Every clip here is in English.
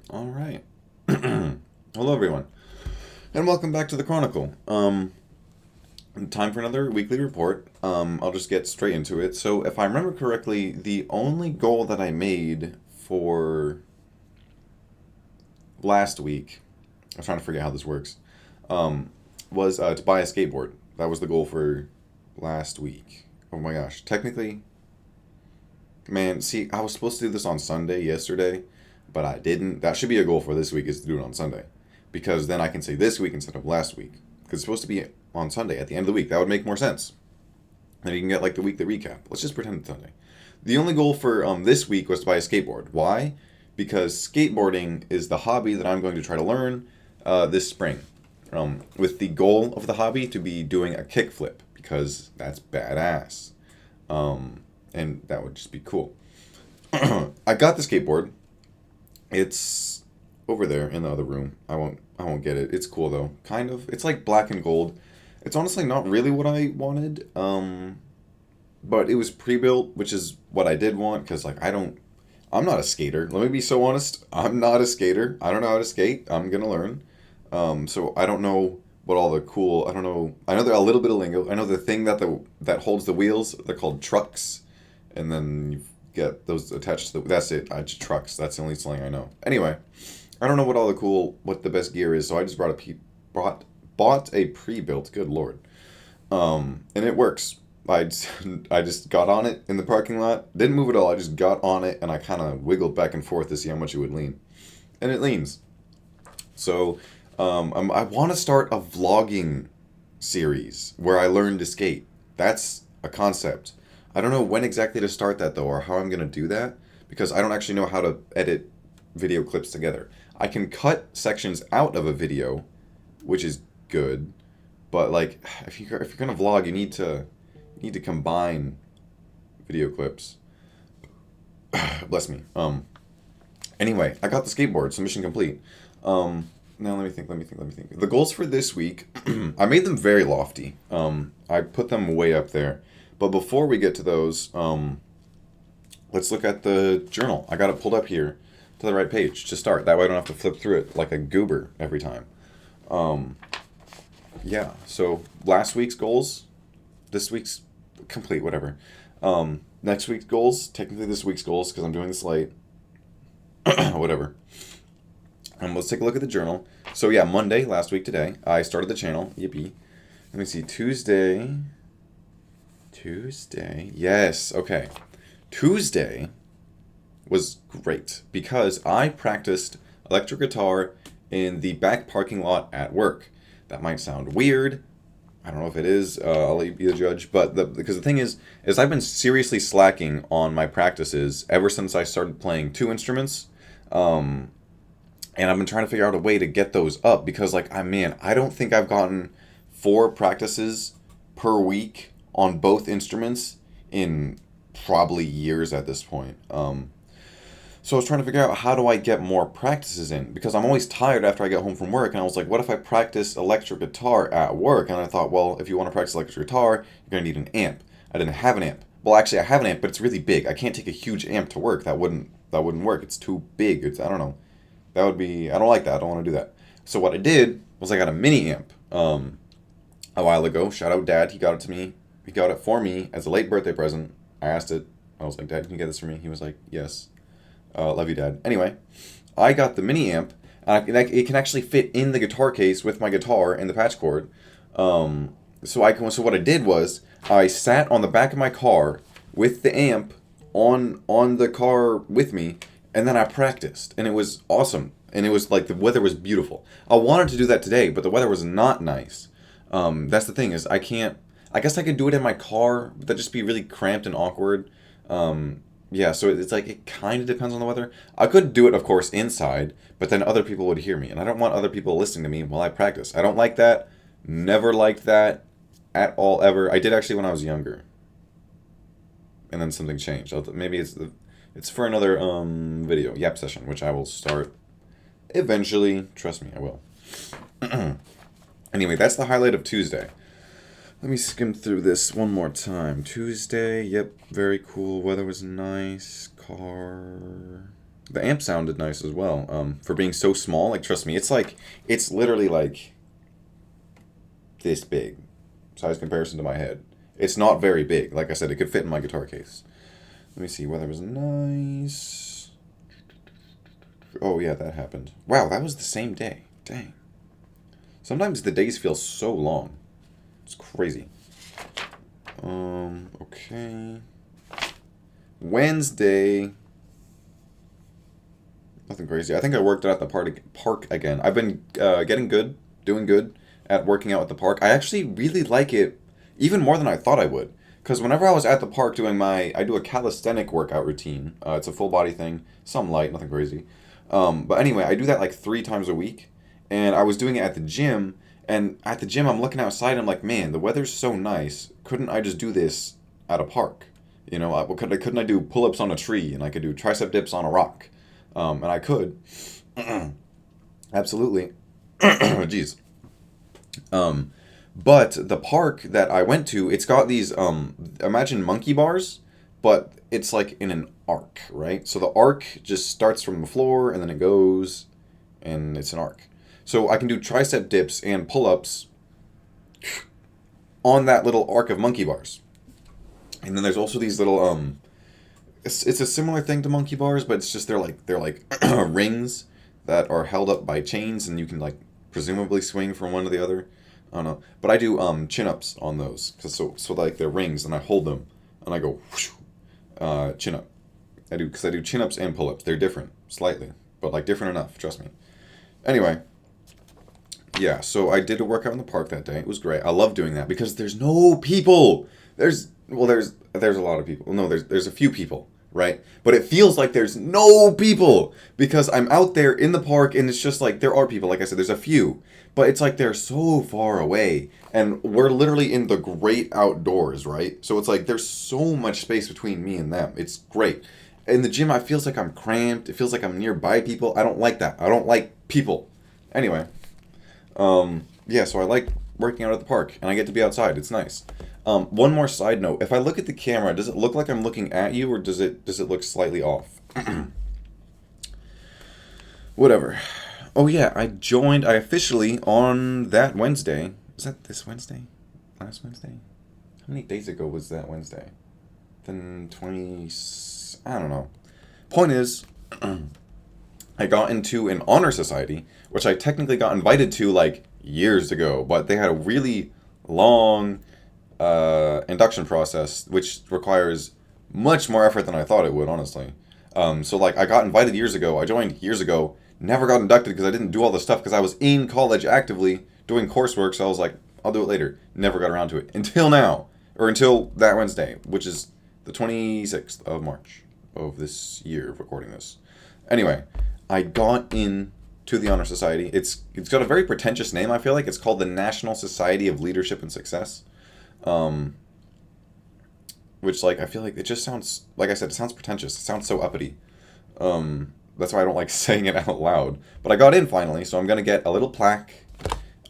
All right. Hello, everyone, and welcome back to the Chronicle. Time for another weekly report. I'll just get straight into it. So, if I remember correctly, the only goal that I made for last week, I'm trying to forget how this works, was to buy a skateboard. That was the goal for last week. Oh my gosh. Technically, man, see, I was supposed to do this on Sunday yesterday, but I didn't. That should be a goal for this week is to do it on Sunday. Because then I can say this week instead of last week. Because it's supposed to be on Sunday at the end of the week. That would make more sense. Then you can get like the weekly recap. Let's just pretend it's Sunday. The only goal for this week was to buy a skateboard. Why? Because skateboarding is the hobby that I'm going to try to learn this spring. With the goal of the hobby to be doing a kickflip. Because that's badass. And that would just be cool. I got the skateboard. It's over there in the other room. I won't get it. It's cool though. Kind of. It's like black and gold. It's honestly not really what I wanted. But it was pre-built, which is what I did want because like I'm not a skater. Let me be so honest. I'm not a skater. I don't know how to skate. I'm gonna learn. So I don't know what all the cool. I don't know. I know there are a little bit of lingo. I know the thing that holds the wheels. They're called trucks, and then you get those attached to the. That's it. I just trucks. That's the only slang I know. Anyway, I don't know what the best gear is. So I just bought a pre-built. Good lord. And it works. I just got on it in the parking lot. Didn't move at all. I just got on it and I kind of wiggled back and forth to see how much it would lean, and it leans. So, I want to start a vlogging series where I learn to skate. That's a concept. I don't know when exactly to start that though, or how I'm gonna do that because I don't actually know how to edit video clips together. I can cut sections out of a video, which is good, but like if you're gonna vlog, you need to combine video clips. Bless me. Anyway, I got the skateboard, so mission complete. Now let me think. The goals for this week, I made them very lofty. I put them way up there. But before we get to those, let's look at the journal. I got it pulled up here to the right page to start. That way I don't have to flip through it like a goober every time. Um, yeah, so last week's goals, this week's complete, whatever. Next week's goals, technically this week's goals, because I'm doing this late. Whatever. Let's take a look at the journal. So yeah, Monday, last week today, I started the channel. Yippee. Let me see. Tuesday. Yes. Okay. Tuesday was great because I practiced electric guitar in the back parking lot at work. That might sound weird. I don't know if it is. I'll let you be the judge. But because the thing is I've been seriously slacking on my practices ever since I started playing two instruments. Um, and I've been trying to figure out a way to get those up because like I don't think I've gotten four practices per week on both instruments in probably years at this point. So I was trying to figure out how do I get more practices in because I'm always tired after I get home from work and I was like, what if I practice electric guitar at work? And I thought, well, if you want to practice electric guitar, you're gonna need an amp. I didn't have an amp. Well, actually, I have an amp, but it's really big. I can't take a huge amp to work. That wouldn't work. It's too big. I don't know. That would be. I don't like that. I don't want to do that. So what I did was I got a mini amp a while ago. Shout out Dad. He got it to me. He got it for me as a late birthday present. I asked it. I was like, Dad, can you get this for me? He was like, yes. Love you, Dad. Anyway, I got the mini amp. It can actually fit in the guitar case with my guitar and the patch cord. So what I did was I sat on the back of my car with the amp on the car with me, and then I practiced, and it was awesome. And it was like the weather was beautiful. I wanted to do that today, but the weather was not nice. That's the thing is I can't. I guess I could do it in my car, but that'd just be really cramped and awkward. Yeah, so it's like it kind of depends on the weather. I could do it, of course, inside, but then other people would hear me, and I don't want other people listening to me while I practice. I don't like that. Never liked that at all ever. I did actually when I was younger, and then something changed. Maybe it's for another video yap session, which I will start eventually. Trust me, I will. Anyway, that's the highlight of Tuesday. Let me skim through this one more time. Tuesday, yep, very cool. Weather was nice. Car. The amp sounded nice as well. For being so small, like trust me, it's literally like this big, size comparison to my head. It's not very big. Like I said, it could fit in my guitar case. Let me see. Weather was nice. Oh yeah, that happened. Wow, that was the same day. Dang. Sometimes the days feel so long. It's crazy. Okay. Wednesday. Nothing crazy. I think I worked out at the park again. I've been getting good, doing good at working out at the park. I actually really like it, even more than I thought I would. Because whenever I was at the park doing I do a calisthenic workout routine. It's a full body thing, some light, nothing crazy. But anyway, I do that like 3 times a week, and I was doing it at the gym. And at the gym, I'm looking outside. And I'm like, man, the weather's so nice. Couldn't I just do this at a park? You know, couldn't I do pull-ups on a tree, and I could do tricep dips on a rock? And I could. Absolutely. Jeez. But the park that I went to, it's got these, imagine monkey bars, but it's like in an arc, right? So the arc just starts from the floor, and then it goes, and it's an arc. So I can do tricep dips and pull-ups on that little arc of monkey bars. And then there's also these little, it's a similar thing to monkey bars, but it's just they're like rings that are held up by chains, and you can like presumably swing from one to the other. I don't know, but I do chin ups on those, cause so like they're rings, and I hold them and I go whoosh, chin up. I do chin ups and pull ups. They're different slightly, but like different enough. Trust me. Anyway, yeah. So I did a workout in the park that day. It was great. I love doing that because there's no people. There's a lot of people. No, there's a few people, right? But it feels like there's no people because I'm out there in the park, and it's just like there are people. Like I said, there's a few, but it's like they're so far away, and we're literally in the great outdoors, right? So it's like there's so much space between me and them. It's great. In the gym, I feels like I'm cramped. It feels like I'm nearby people. I don't like that. I don't like people. Anyway, yeah, so I like working out at the park, and I get to be outside. It's nice. One more side note. If I look at the camera, does it look like I'm looking at you, or does it look slightly off? Whatever. Oh yeah, I officially on that Wednesday. Was that this Wednesday? Last Wednesday? How many days ago was that Wednesday? Then 20, I don't know. Point is, I got into an honor society, which I technically got invited to like years ago, but they had a really long induction process, which requires much more effort than I thought it would, honestly. So like I got invited years ago. I joined years ago. Never got inducted because I didn't do all the stuff because I was in college actively doing coursework. So I was like, I'll do it later. Never got around to it until now, or until that Wednesday, which is the 26th of March of this year of recording this. Anyway, I got in to the honor society. It's got a very pretentious name. I feel like it's called the National Society of Leadership and Success. Which like I feel like it just sounds, like I said, it sounds pretentious. It sounds so uppity. That's why I don't like saying it out loud. But I got in finally, so I'm gonna get a little plaque.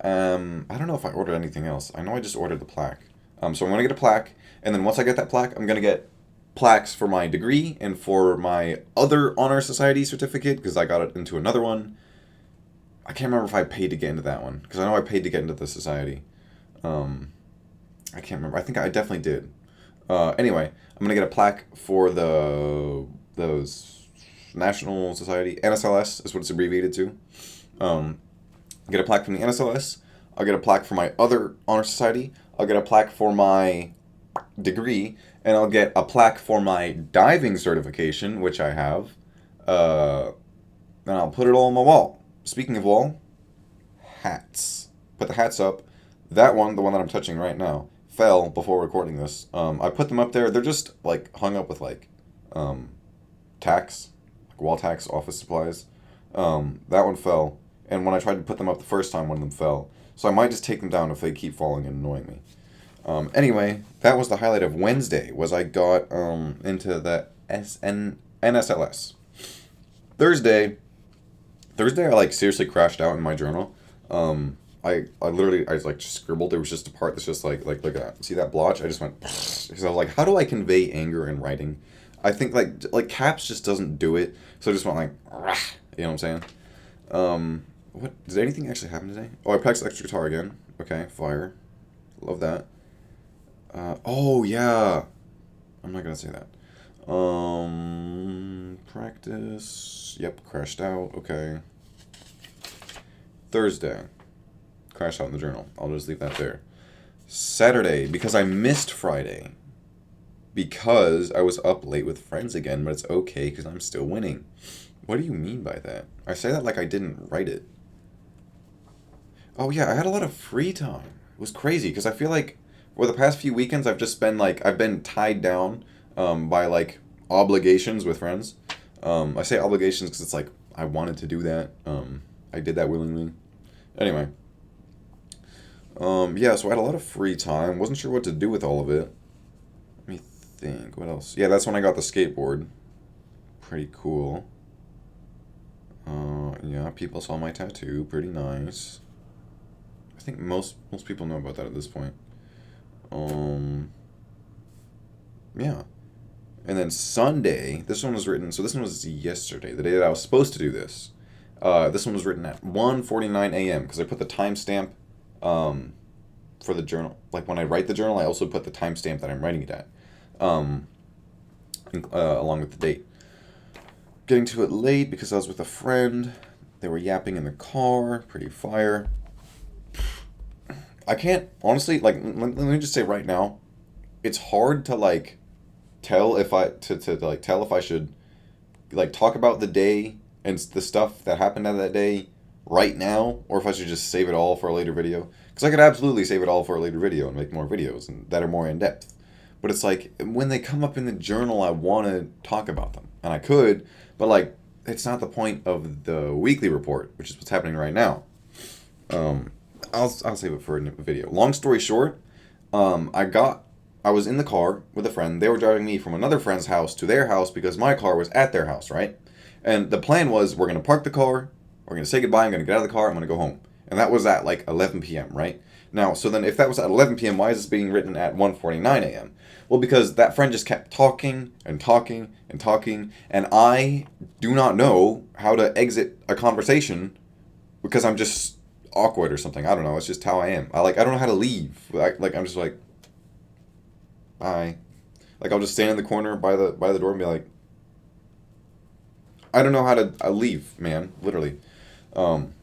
I don't know if I ordered anything else. I know I just ordered the plaque. So I'm gonna get a plaque, and then once I get that plaque, I'm gonna get plaques for my degree and for my other honor society certificate because I got it into another one. I can't remember if I paid to get into that one because I know I paid to get into the society. I can't remember. I think I definitely did. Anyway, I'm gonna get a plaque for those National Society, NSLS is what it's abbreviated to. I'll get a plaque from the NSLS. I'll get a plaque for my other honor society. I'll get a plaque for my degree, and I'll get a plaque for my diving certification, which I have. And I'll put it all on my wall. Speaking of wall, hats. Put the hats up. That one, the one that I'm touching right now, fell before recording this. I put them up there. They're just like hung up with like tacks, like wall tacks, office supplies. That one fell, and when I tried to put them up the first time, one of them fell. So I might just take them down if they keep falling and annoying me. Anyway, that was the highlight of Wednesday. Was I got into the NSLS. Thursday, I like seriously crashed out in my journal. I literally like just scribbled. There was just a part that's just like look at that. See that blotch? I just went because I was like, how do I convey anger in writing? I think like caps just doesn't do it. So I just want like, "Rah," you know what I'm saying? What did anything actually happen today? Oh, I practiced extra guitar again. Okay, fire, love that. Oh yeah, I'm not gonna say that. Practice. Yep, crashed out. Okay. Thursday, crashed out in the journal. I'll just leave that there. Saturday, because I missed Friday. Because I was up late with friends again, but it's okay because I'm still winning. What do you mean by that? I say that like I didn't write it. Oh yeah, I had a lot of free time. It was crazy because I feel like for the past few weekends I've just been like I've been tied down by like obligations with friends. I say obligations because it's like I wanted to do that. I did that willingly. Anyway, yeah, so I had a lot of free time. Wasn't sure what to do with all of it. Let me think. What else? Yeah, that's when I got the skateboard. Pretty cool. Yeah, people saw my tattoo. Pretty nice. I think most people know about that at this point. Um, yeah. And then Sunday, this one was written. So this one was yesterday, the day that I was supposed to do this. This one was written at 1:49 a.m. because I put the timestamp um, for the journal. Like when I write the journal, I also put the timestamp that I'm writing it at, um, along with the date. Getting to it late because I was with a friend. They were yapping in the car. Pretty fire. I can't honestly like. Let me just say right now, it's hard to like tell if to like tell if I should like talk about the day and the stuff that happened on that day right now, or if I should just save it all for a later video. Because I could absolutely save it all for a later video and make more videos and that are more in depth. But it's like when they come up in the journal, I want to talk about them, and I could, but like it's not the point of the weekly report, which is what's happening right now. Um, I'll save it for a video. Long story short, I was in the car with a friend. They were driving me from another friend's house to their house because my car was at their house, right? And the plan was we're gonna park the car, we're gonna say goodbye, I'm gonna get out of the car, I'm gonna go home. And that was at like 11 p.m., right? Now, so then if that was at 11 p.m., why is this being written at 1:49 a.m.? Well, because that friend just kept talking and talking and talking, and I do not know how to exit a conversation because I'm just awkward or something. I don't know. It's just how I am. I don't know how to leave. I'm just like bye. Like I'll just stand in the corner by the door and be like, I don't know how to leave, man. Literally. Um,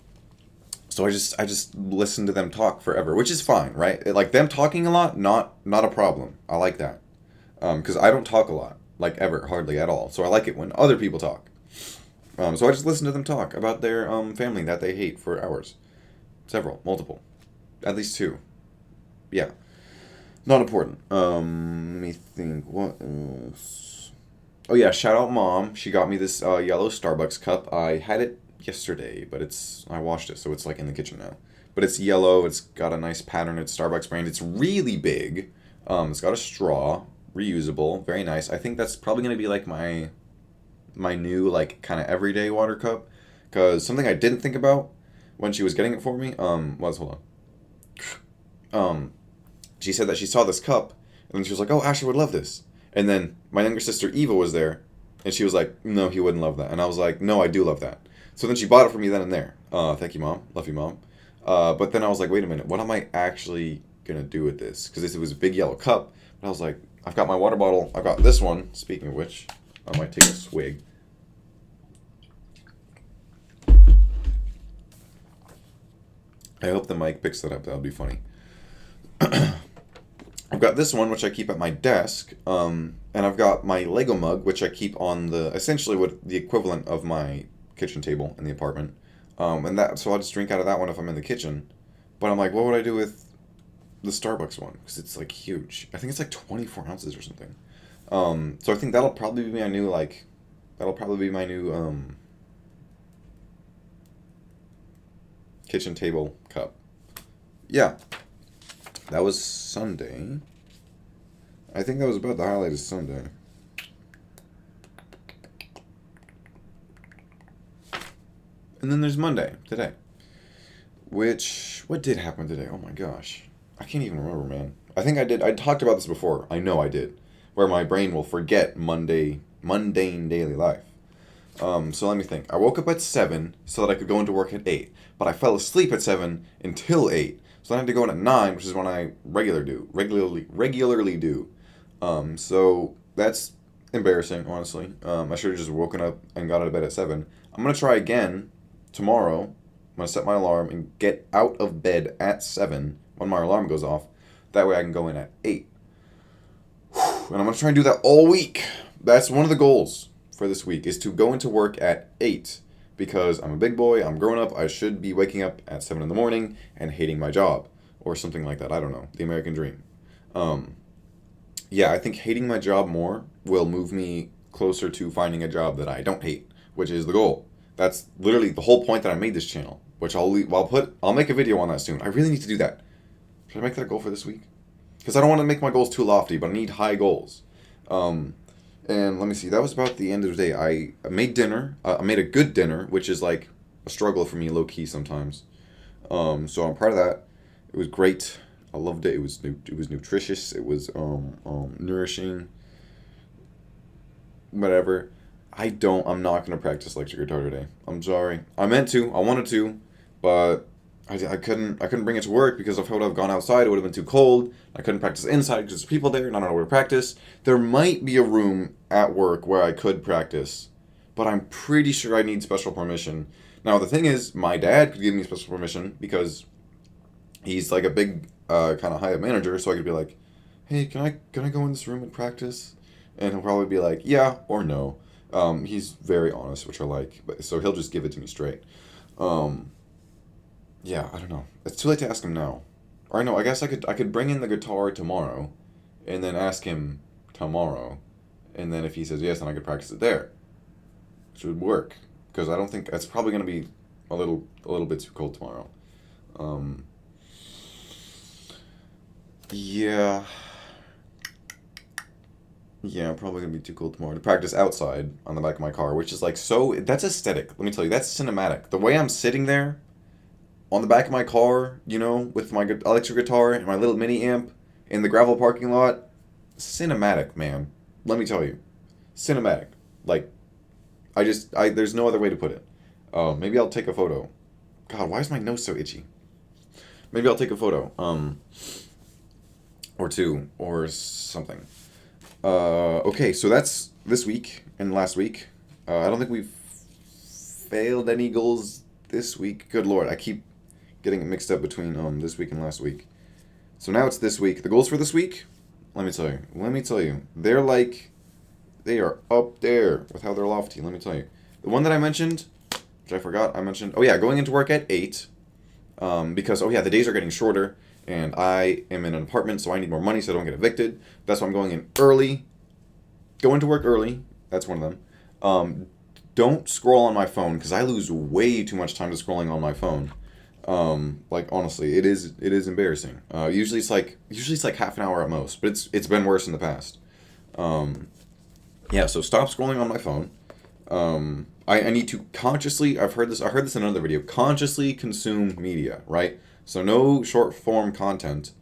so I just listen to them talk forever, which is fine, right? Like them talking a lot, not a problem. I like that. Because I don't talk a lot, like ever, hardly at all. So I like it when other people talk. So I just listen to them talk about their family that they hate for hours. Several, multiple, at least two. Yeah, not important. Let me think. What else? Oh yeah, shout out mom. She got me this yellow Starbucks cup. I had it yesterday, but I washed it, so it's like in the kitchen now. But it's yellow. It's got a nice pattern. It's Starbucks brand. It's really big. It's got a straw, reusable, very nice. I think that's probably gonna be like my new like kind of everyday water cup. Cause something I didn't think about when she was getting it for me was hold on. She said that she saw this cup and then she was like, "Oh, Asher would love this." And then my younger sister Eva was there, and she was like, "No, he wouldn't love that." And I was like, "No, I do love that." So then she bought it for me then and there. Thank you, mom. Love you, mom. But then I was like, "Wait a minute. What am I actually gonna do with this?" Because it was a big yellow cup. But I was like, "I've got my water bottle. I've got this one." Speaking of which, I might take a swig. I hope the mic picks that up. That would be funny. I've got this one, which I keep at my desk, and I've got my Lego mug, which I keep on essentially what the equivalent of my kitchen table in the apartment, so I'll just drink out of that one if I'm in the kitchen. But I'm like, what would I do with the Starbucks one? Because it's like huge. I think it's like 24 ounces or something. So I think that'll probably be my new kitchen table cup. Yeah, that was Sunday. I think that was about the highlight of Sunday. And then there's Monday, today. What did happen today? Oh my gosh. I can't even remember, man. I think I did. I talked about this before. I know I did. Where my brain will forget Monday mundane daily life. So let me think. I woke up at 7 so that I could go into work at 8, but I fell asleep at 7 until 8. So then I had to go in at 9, which is when I regularly do. So that's embarrassing, honestly. I should have just woken up and got out of bed at 7. I'm gonna try again tomorrow. I'm gonna set my alarm and get out of bed at 7 when my alarm goes off. That way I can go in at 8. And I'm gonna try and do that all week. That's one of the goals for this week, is to go into work at 8. Because I'm a big boy, I'm grown up, I should be waking up at 7 in the morning and hating my job. Or something like that. I don't know. The American dream. Yeah, I think hating my job more will move me closer to finding a job that I don't hate, which is the goal. That's literally the whole point that I made this channel, which I'll make a video on that soon. I really need to do that. Should I make that a goal for this week? Because I don't want to make my goals too lofty, but I need high goals. And let me see, that was about the end of the day. I made dinner. I made a good dinner, which is like a struggle for me, low key sometimes. So I'm proud of that. It was great. I loved it. It was nutritious. It was nourishing. Whatever. I'm not gonna practice electric guitar today. I'm sorry. I meant to. I wanted to, but I couldn't bring it to work because if I would have gone outside, it would have been too cold. I couldn't practice inside because there's people there and I don't know where to practice. There might be a room at work where I could practice, but I'm pretty sure I need special permission. Now the thing is, my dad could give me special permission because he's like a big kind of high up manager, so I could be like, hey, can I go in this room and practice? And he'll probably be like, yeah or no. He's very honest, which I like, but so he'll just give it to me straight. Yeah, I don't know. It's too late to ask him now. Or no, I guess I could bring in the guitar tomorrow, and then ask him tomorrow, and then if he says yes, then I could practice it there, which would work. Because I don't think it's probably gonna be a little bit too cold tomorrow. Yeah. Yeah, probably gonna be too cold tomorrow to practice outside on the back of my car, which is like that's aesthetic. Let me tell you, that's cinematic. The way I'm sitting there on the back of my car, with my electric guitar and my little mini amp in the gravel parking lot, cinematic, man. Let me tell you, cinematic. Like, there's no other way to put it. Maybe I'll take a photo. God, why is my nose so itchy? Maybe I'll take a photo. Or two, or something. Okay, so that's this week and last week. I don't think we've failed any goals this week. Good Lord, I keep getting it mixed up between this week and last week. So now it's this week. The goals for this week, let me tell you, they are up there with how they're lofty. Let me tell you, the one that I mentioned, which I forgot, oh yeah, going into work at 8, because the days are getting shorter. And I am in an apartment, so I need more money so I don't get evicted. That's why I'm going in early. Go into work early. That's one of them. Don't scroll on my phone because I lose way too much time to scrolling on my phone. Honestly, it is embarrassing. Usually it's like half an hour at most, but it's been worse in the past. So stop scrolling on my phone. I need to consciously. I heard this in another video. Consciously consume media, right? So no short form content.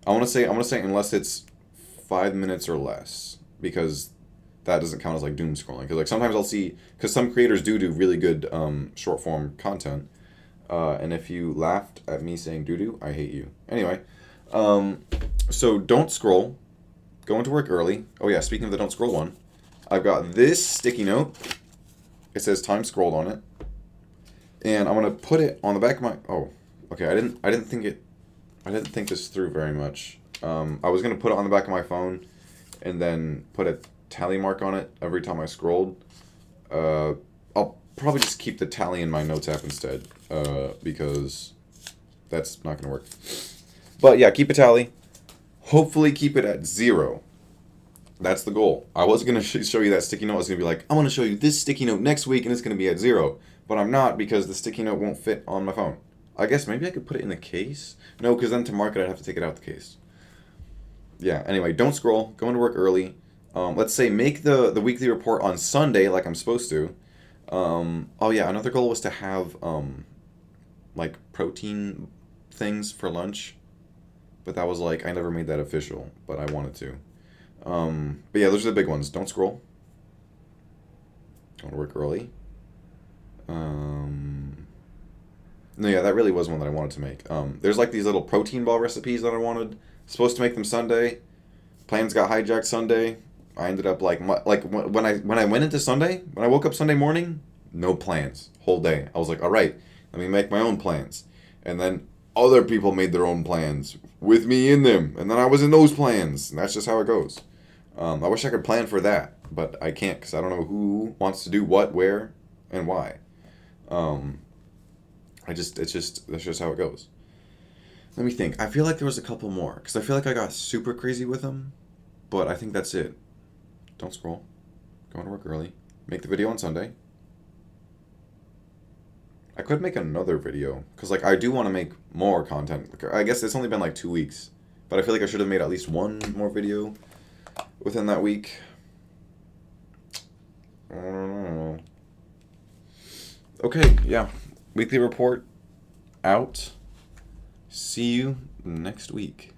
I want to say unless it's 5 minutes or less, because that doesn't count as like doom scrolling. Because like sometimes I'll see, because some creators do really good short form content. And if you laughed at me saying doo-doo, I hate you. Anyway, so don't scroll. Go into work early. Oh yeah, speaking of the don't scroll one, I've got this sticky note. It says time scrolled on it, and I'm gonna put it on the back of my. Oh, okay. I didn't think this through very much. I was gonna put it on the back of my phone, and then put a tally mark on it every time I scrolled. I'll probably just keep the tally in my notes app instead, because that's not gonna work. But yeah, keep a tally. Hopefully keep it at 0. That's the goal. I was going to show you that sticky note. I was going to be like, I'm going to show you this sticky note next week, and it's going to be at 0. But I'm not, because the sticky note won't fit on my phone. I guess maybe I could put it in the case? No, because then to mark it, I'd have to take it out the case. Yeah, anyway, don't scroll. Go into work early. Let's say make the weekly report on Sunday like I'm supposed to. Another goal was to have, protein things for lunch. But that was I never made that official, but I wanted to. But yeah, those are the big ones. Don't scroll. Going to work early. No, yeah, that really was one that I wanted to make. There's like these little protein ball recipes that I wanted. Supposed to make them Sunday. Plans got hijacked Sunday. I ended up when I went into Sunday, when I woke up Sunday morning, no plans. Whole day. I was like, all right, let me make my own plans. And then other people made their own plans with me in them. And then I was in those plans. And that's just how it goes. I wish I could plan for that, but I can't because I don't know who wants to do what, where, and why. That's just how it goes. Let me think. I feel like there was a couple more because I feel like I got super crazy with them, but I think that's it. Don't scroll. Going to work early. Make the video on Sunday. I could make another video because like I do want to make more content. Like, I guess it's only been like 2 weeks, but I feel like I should have made at least one more video within that week. I don't know. Okay, yeah. Weekly report out. See you next week.